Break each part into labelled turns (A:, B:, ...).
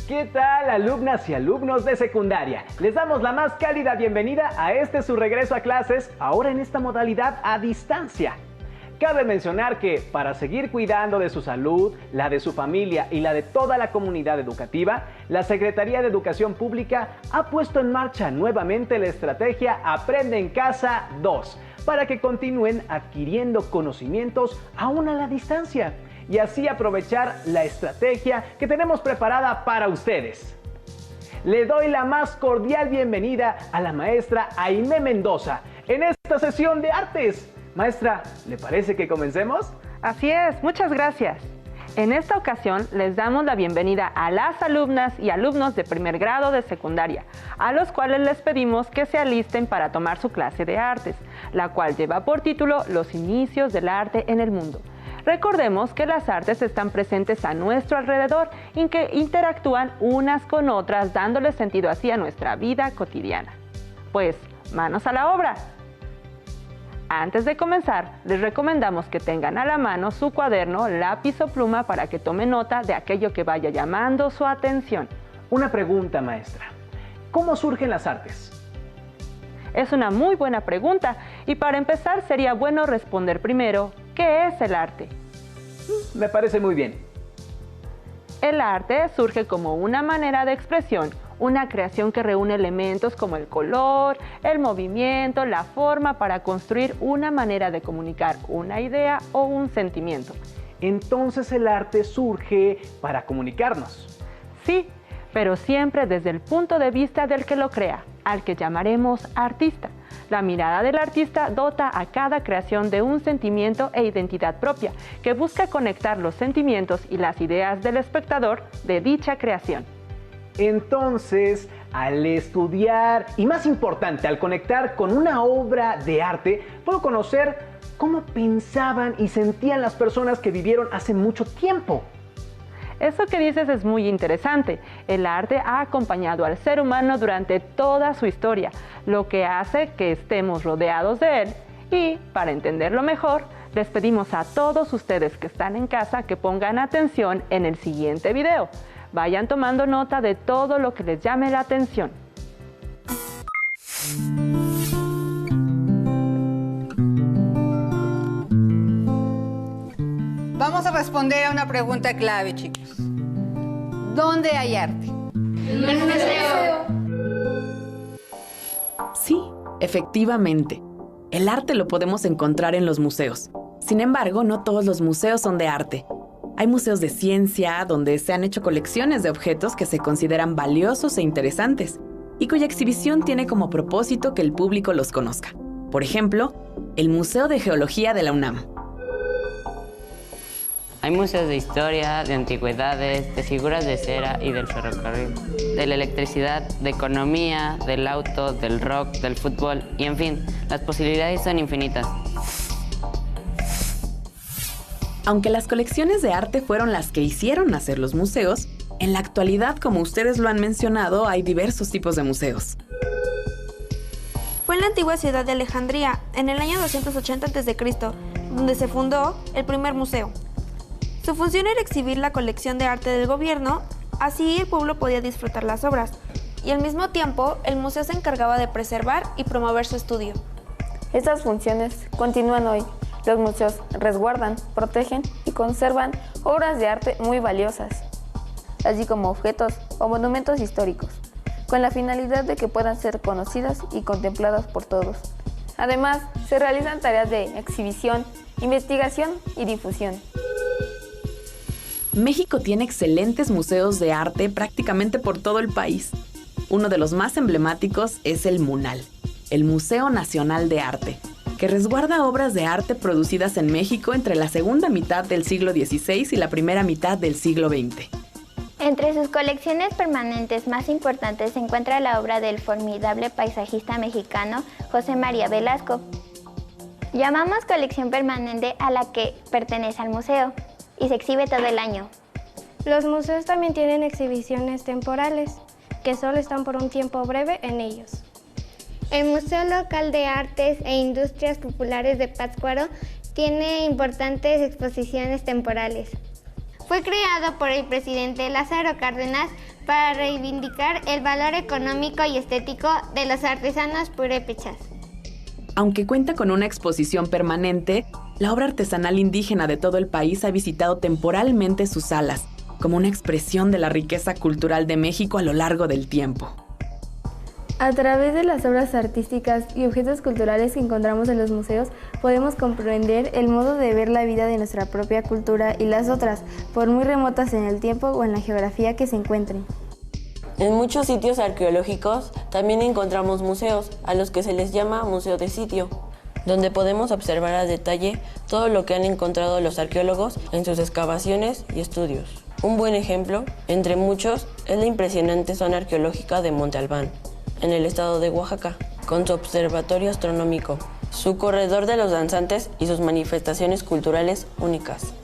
A: ¿Qué tal, alumnas y alumnos de secundaria? Les damos la más cálida bienvenida a su regreso a clases, ahora en esta modalidad a distancia. Cabe mencionar que para seguir cuidando de su salud, la de su familia y la de toda la comunidad educativa, la Secretaría de Educación Pública ha puesto en marcha nuevamente la estrategia Aprende en Casa 2 para que continúen adquiriendo conocimientos aún a la distancia y así aprovechar la estrategia que tenemos preparada para ustedes. Le doy la más cordial bienvenida a la maestra Aimé Mendoza en esta sesión de artes. Maestra, ¿le parece que comencemos?
B: Así es, muchas gracias. En esta ocasión les damos la bienvenida a las alumnas y alumnos de primer grado de secundaria, a los cuales les pedimos que se alisten para tomar su clase de artes, la cual lleva por título Los inicios del arte en el mundo. Recordemos que las artes están presentes a nuestro alrededor y que interactúan unas con otras, dándole sentido así a nuestra vida cotidiana. Pues, manos a la obra. Antes de comenzar, les recomendamos que tengan a la mano su cuaderno, lápiz o pluma para que tome nota de aquello que vaya llamando su atención.
A: Una pregunta, maestra. ¿Cómo surgen las artes?
B: Es una muy buena pregunta y para empezar sería bueno responder primero, ¿qué es el arte?
A: Me parece muy bien.
B: El arte surge como una manera de expresión, una creación que reúne elementos como el color, el movimiento, la forma para construir una manera de comunicar una idea o un sentimiento.
A: Entonces el arte surge para comunicarnos.
B: Sí, pero siempre desde el punto de vista del que lo crea, al que llamaremos artista. La mirada del artista dota a cada creación de un sentimiento e identidad propia, que busca conectar los sentimientos y las ideas del espectador de dicha creación.
A: Entonces, al estudiar y más importante, al conectar con una obra de arte, puedo conocer cómo pensaban y sentían las personas que vivieron hace mucho tiempo.
B: Eso que dices es muy interesante. El arte ha acompañado al ser humano durante toda su historia, lo que hace que estemos rodeados de él. Y, para entenderlo mejor, les pedimos a todos ustedes que están en casa que pongan atención en el siguiente video. Vayan tomando nota de todo lo que les llame la atención.
C: Vamos a responder a una pregunta clave, chicos. ¿Dónde hay arte?
D: En el museo.
E: Sí, efectivamente. El arte lo podemos encontrar en los museos. Sin embargo, no todos los museos son de arte. Hay museos de ciencia donde se han hecho colecciones de objetos que se consideran valiosos e interesantes y cuya exhibición tiene como propósito que el público los conozca. Por ejemplo, el Museo de Geología de la UNAM.
F: Hay museos de historia, de antigüedades, de figuras de cera y del ferrocarril, de la electricidad, de economía, del auto, del rock, del fútbol y en fin, las posibilidades son infinitas.
E: Aunque las colecciones de arte fueron las que hicieron nacer los museos, en la actualidad, como ustedes lo han mencionado, hay diversos tipos de museos.
D: Fue en la antigua ciudad de Alejandría, en el año 280 a.C., donde se fundó el primer museo. Su función era exhibir la colección de arte del gobierno, así el pueblo podía disfrutar las obras, y al mismo tiempo el museo se encargaba de preservar y promover su estudio.
G: Estas funciones continúan hoy. Los museos resguardan, protegen y conservan obras de arte muy valiosas, así como objetos o monumentos históricos, con la finalidad de que puedan ser conocidas y contempladas por todos. Además, se realizan tareas de exhibición, investigación y difusión.
E: México tiene excelentes museos de arte prácticamente por todo el país. Uno de los más emblemáticos es el MUNAL, el Museo Nacional de Arte, que resguarda obras de arte producidas en México entre la segunda mitad del siglo XVI y la primera mitad del siglo XX.
H: Entre sus colecciones permanentes más importantes se encuentra la obra del formidable paisajista mexicano José María Velasco. Llamamos colección permanente a la que pertenece al museo y se exhibe todo el año.
I: Los museos también tienen exhibiciones temporales, que solo están por un tiempo breve en ellos.
J: El Museo Local de Artes e Industrias Populares de Pátzcuaro tiene importantes exposiciones temporales. Fue creado por el presidente Lázaro Cárdenas para reivindicar el valor económico y estético de los artesanos purépechas.
E: Aunque cuenta con una exposición permanente, la obra artesanal indígena de todo el país ha visitado temporalmente sus salas, como una expresión de la riqueza cultural de México a lo largo del tiempo.
G: A través de las obras artísticas y objetos culturales que encontramos en los museos, podemos comprender el modo de ver la vida de nuestra propia cultura y las otras, por muy remotas en el tiempo o en la geografía que se encuentren.
K: En muchos sitios arqueológicos también encontramos museos, a los que se les llama museo de sitio, donde podemos observar a detalle todo lo que han encontrado los arqueólogos en sus excavaciones y estudios. Un buen ejemplo, entre muchos, es la impresionante zona arqueológica de Monte Albán, en el estado de Oaxaca, con su observatorio astronómico, su corredor de los danzantes y sus manifestaciones culturales únicas.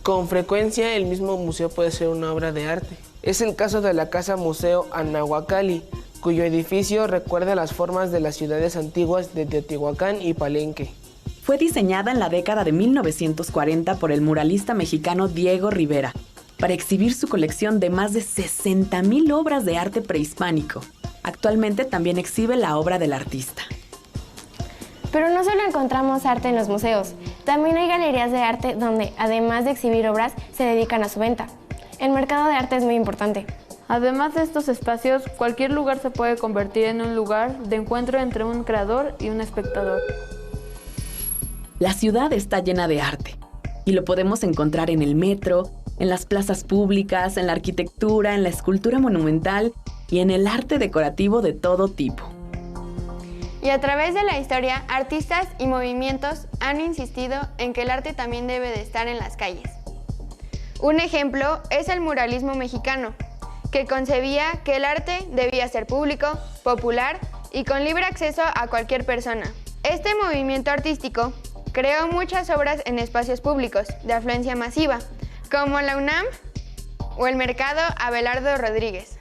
L: Con frecuencia, el mismo museo puede ser una obra de arte. Es el caso de la Casa Museo Anahuacalli, cuyo edificio recuerda las formas de las ciudades antiguas de Teotihuacán y Palenque.
E: Fue diseñada en la década de 1940 por el muralista mexicano Diego Rivera, para exhibir su colección de más de 60,000 obras de arte prehispánico. Actualmente también exhibe la obra del artista.
I: Pero no solo encontramos arte en los museos, también hay galerías de arte donde, además de exhibir obras, se dedican a su venta. El mercado de arte es muy importante.
G: Además de estos espacios, cualquier lugar se puede convertir en un lugar de encuentro entre un creador y un espectador.
E: La ciudad está llena de arte y lo podemos encontrar en el metro, en las plazas públicas, en la arquitectura, en la escultura monumental y en el arte decorativo de todo tipo.
M: Y a través de la historia, artistas y movimientos han insistido en que el arte también debe de estar en las calles. Un ejemplo es el muralismo mexicano, que concebía que el arte debía ser público, popular y con libre acceso a cualquier persona. Este movimiento artístico creó muchas obras en espacios públicos de afluencia masiva, como la UNAM o el Mercado Abelardo Rodríguez.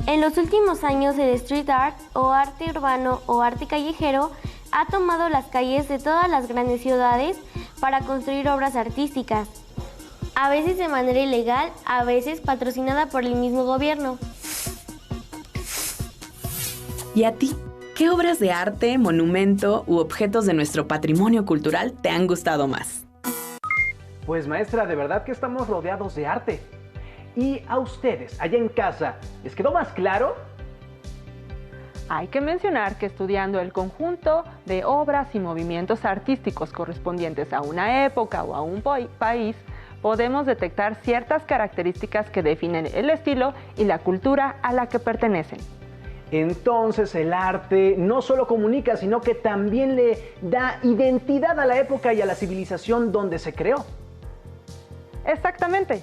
D: En los últimos años el street art o arte urbano o arte callejero ha tomado las calles de todas las grandes ciudades para construir obras artísticas, a veces de manera ilegal, a veces patrocinada por el mismo gobierno.
E: ¿Y a ti? ¿Qué obras de arte, monumento u objetos de nuestro patrimonio cultural te han gustado más?
A: Pues maestra, de verdad que estamos rodeados de arte. ¿Y a ustedes, allá en casa, les quedó más claro?
B: Hay que mencionar que estudiando el conjunto de obras y movimientos artísticos correspondientes a una época o a un país, podemos detectar ciertas características que definen el estilo y la cultura a la que pertenecen.
A: Entonces el arte no solo comunica, sino que también le da identidad a la época y a la civilización donde se creó.
B: Exactamente.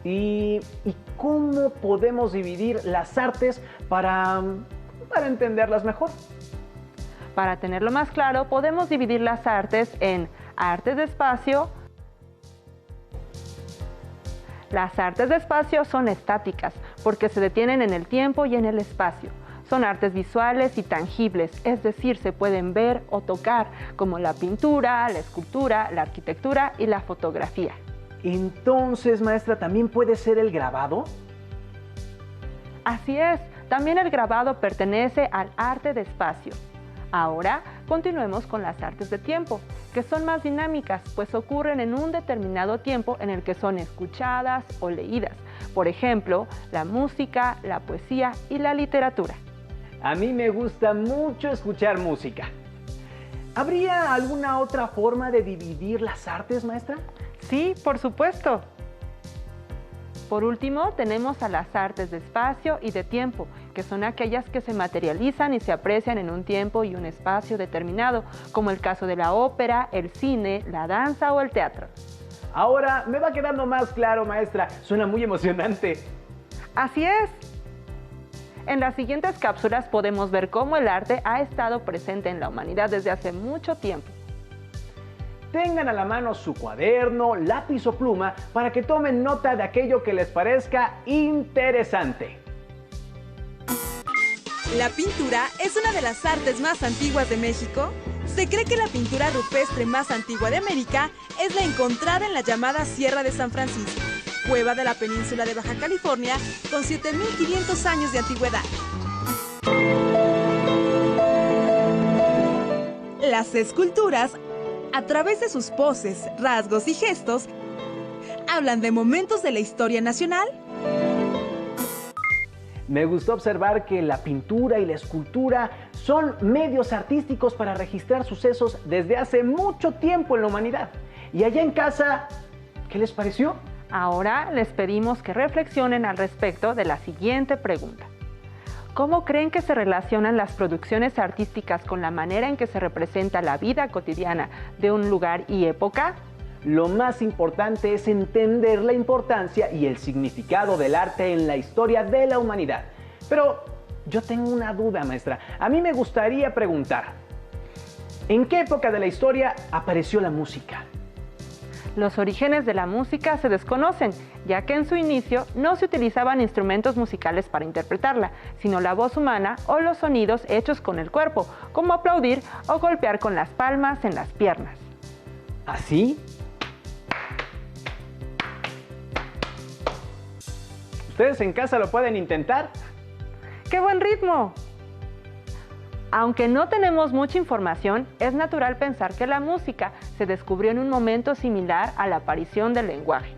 A: ¿Y cómo podemos dividir las artes para entenderlas mejor?
B: Para tenerlo más claro, podemos dividir las artes en artes de espacio. Las artes de espacio son estáticas porque se detienen en el tiempo y en el espacio. Son artes visuales y tangibles, es decir, se pueden ver o tocar, como la pintura, la escultura, la arquitectura y la fotografía.
A: Entonces, maestra, ¿también puede ser el grabado?
B: Así es, también el grabado pertenece al arte de espacio. Ahora, continuemos con las artes de tiempo, que son más dinámicas, pues ocurren en un determinado tiempo en el que son escuchadas o leídas. Por ejemplo, la música, la poesía y la literatura.
A: A mí me gusta mucho escuchar música. ¿Habría alguna otra forma de dividir las artes, maestra?
B: Sí, por supuesto. Por último, tenemos a las artes de espacio y de tiempo, que son aquellas que se materializan y se aprecian en un tiempo y un espacio determinado, como el caso de la ópera, el cine, la danza o el teatro.
A: Ahora me va quedando más claro, maestra. Suena muy emocionante.
B: Así es. En las siguientes cápsulas podemos ver cómo el arte ha estado presente en la humanidad desde hace mucho tiempo.
A: Tengan a la mano su cuaderno, lápiz o pluma para que tomen nota de aquello que les parezca interesante.
N: La pintura es una de las artes más antiguas de México. Se cree que la pintura rupestre más antigua de América es la encontrada en la llamada Sierra de San Francisco, cueva de la península de Baja California, con 7.500 años de antigüedad. Las esculturas, a través de sus poses, rasgos y gestos, hablan de momentos de la historia nacional.
A: Me gustó observar que la pintura y la escultura son medios artísticos para registrar sucesos desde hace mucho tiempo en la humanidad. Y allá en casa, ¿qué les pareció?
B: Ahora les pedimos que reflexionen al respecto de la siguiente pregunta. ¿Cómo creen que se relacionan las producciones artísticas con la manera en que se representa la vida cotidiana de un lugar y época?
A: Lo más importante es entender la importancia y el significado del arte en la historia de la humanidad. Pero yo tengo una duda, maestra. A mí me gustaría preguntar, ¿en qué época de la historia apareció la música?
B: Los orígenes de la música se desconocen, ya que en su inicio no se utilizaban instrumentos musicales para interpretarla, sino la voz humana o los sonidos hechos con el cuerpo, como aplaudir o golpear con las palmas en las piernas.
A: ¿Así? ¿Ustedes en casa lo pueden intentar?
B: ¡Qué buen ritmo! Aunque no tenemos mucha información, es natural pensar que la música se descubrió en un momento similar a la aparición del lenguaje.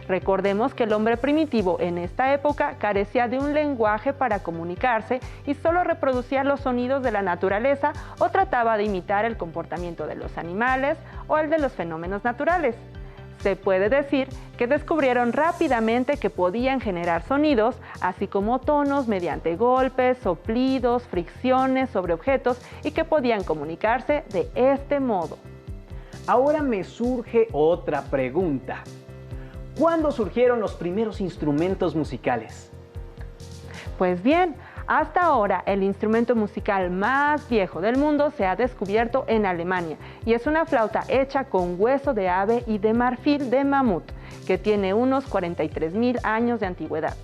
B: Recordemos que el hombre primitivo en esta época carecía de un lenguaje para comunicarse y solo reproducía los sonidos de la naturaleza o trataba de imitar el comportamiento de los animales o el de los fenómenos naturales. Se puede decir que descubrieron rápidamente que podían generar sonidos, así como tonos mediante golpes, soplidos, fricciones sobre objetos y que podían comunicarse de este modo.
A: Ahora me surge otra pregunta. ¿Cuándo surgieron los primeros instrumentos musicales?
B: Pues bien, hasta ahora el instrumento musical más viejo del mundo se ha descubierto en Alemania y es una flauta hecha con hueso de ave y de marfil de mamut, que tiene unos 43.000 años de antigüedad.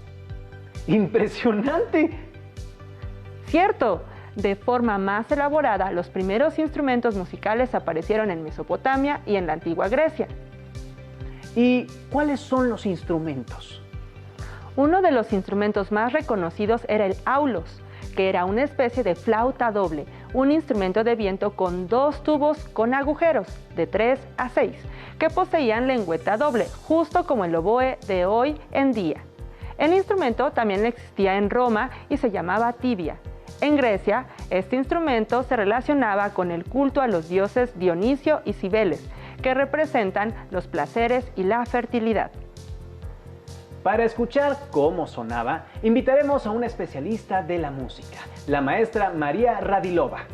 A: ¡Impresionante!
B: Cierto, de forma más elaborada, los primeros instrumentos musicales aparecieron en Mesopotamia y en la antigua Grecia.
A: ¿Y cuáles son los instrumentos?
B: Uno de los instrumentos más reconocidos era el aulos, que era una especie de flauta doble, un instrumento de viento con 2 tubos con agujeros, de 3 a 6, que poseían lengüeta doble, justo como el oboe de hoy en día. El instrumento también existía en Roma y se llamaba tibia. En Grecia, este instrumento se relacionaba con el culto a los dioses Dionisio y Cibeles, que representan los placeres y la fertilidad.
A: Para escuchar cómo sonaba, invitaremos a una especialista de la música, la maestra María Radilova.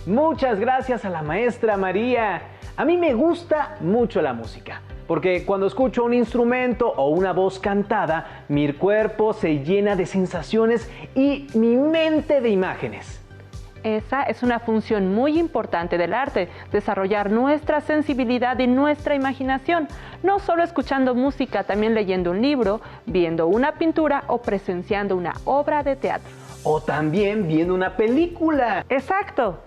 A: Muchas gracias a la maestra María. A mí me gusta mucho la música, porque cuando escucho un instrumento o una voz cantada, mi cuerpo se llena de sensaciones y mi mente de imágenes.
B: Esa es una función muy importante del arte, desarrollar nuestra sensibilidad y nuestra imaginación, no solo escuchando música, también leyendo un libro, viendo una pintura o presenciando una obra de teatro.
A: O también viendo una película.
B: ¡Exacto!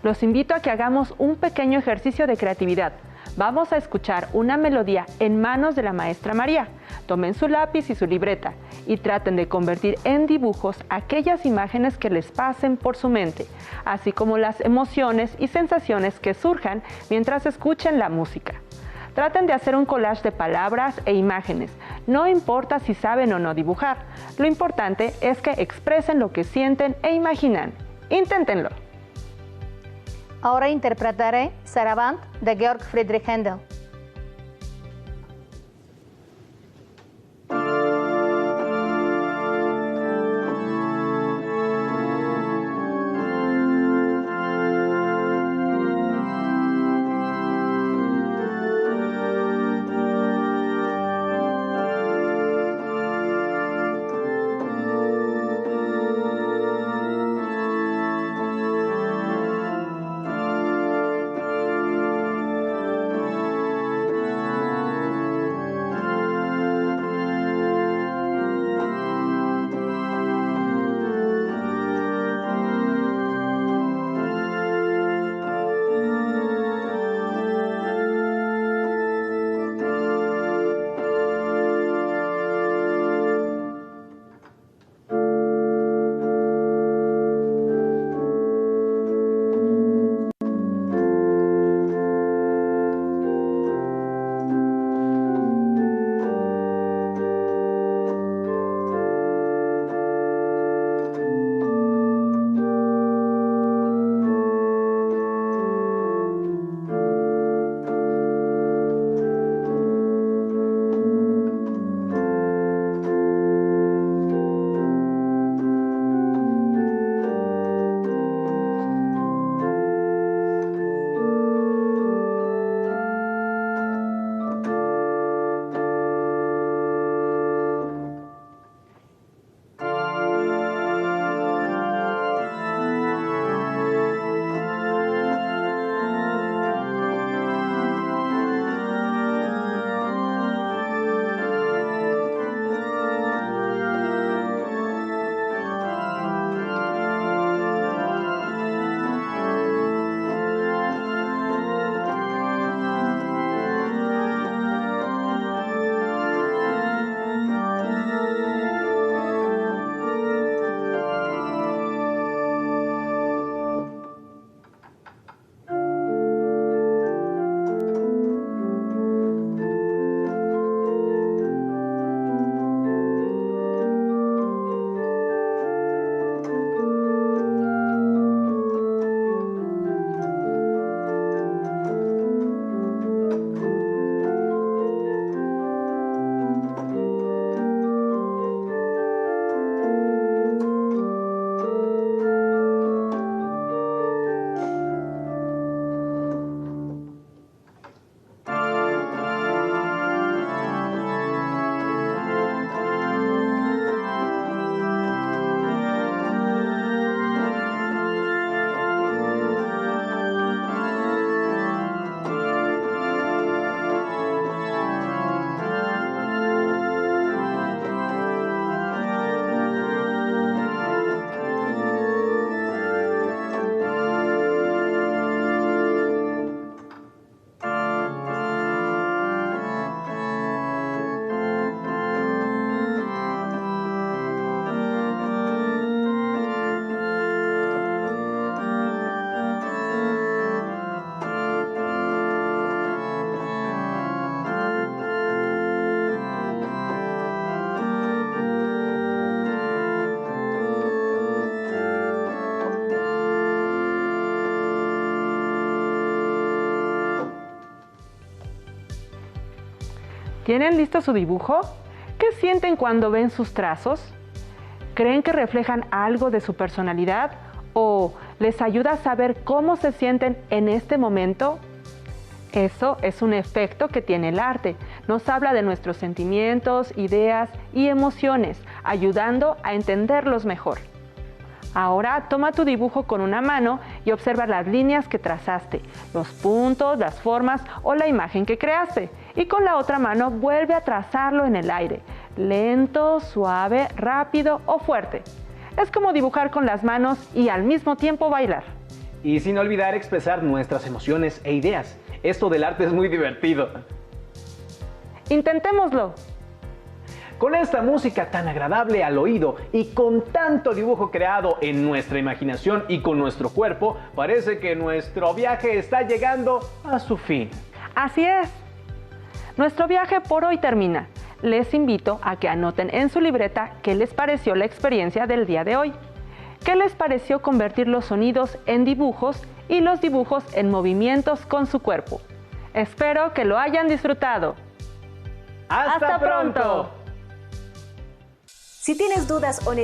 B: Los invito a que hagamos un pequeño ejercicio de creatividad. Vamos a escuchar una melodía en manos de la maestra María. Tomen su lápiz y su libreta y traten de convertir en dibujos aquellas imágenes que les pasen por su mente, así como las emociones y sensaciones que surjan mientras escuchen la música. Traten de hacer un collage de palabras e imágenes. No importa si saben o no dibujar. Lo importante es que expresen lo que sienten e imaginan. Inténtenlo.
O: Ahora interpretaré Saraband de Georg Friedrich Händel.
B: ¿Tienen listo su dibujo? ¿Qué sienten cuando ven sus trazos? ¿Creen que reflejan algo de su personalidad? ¿O les ayuda a saber cómo se sienten en este momento? Eso es un efecto que tiene el arte. Nos habla de nuestros sentimientos, ideas y emociones, ayudando a entenderlos mejor. Ahora toma tu dibujo con una mano y observa las líneas que trazaste, los puntos, las formas o la imagen que creaste. Y con la otra mano vuelve a trazarlo en el aire, lento, suave, rápido o fuerte. Es como dibujar con las manos y al mismo tiempo bailar.
A: Y sin olvidar expresar nuestras emociones e ideas. Esto del arte es muy divertido.
B: Intentémoslo.
A: Con esta música tan agradable al oído y con tanto dibujo creado en nuestra imaginación y con nuestro cuerpo, parece que nuestro viaje está llegando a su fin.
B: Así es. Nuestro viaje por hoy termina. Les invito a que anoten en su libreta qué les pareció la experiencia del día de hoy. ¿Qué les pareció convertir los sonidos en dibujos y los dibujos en movimientos con su cuerpo? Espero que lo hayan disfrutado.
A: ¡Hasta pronto!
P: Si tienes dudas o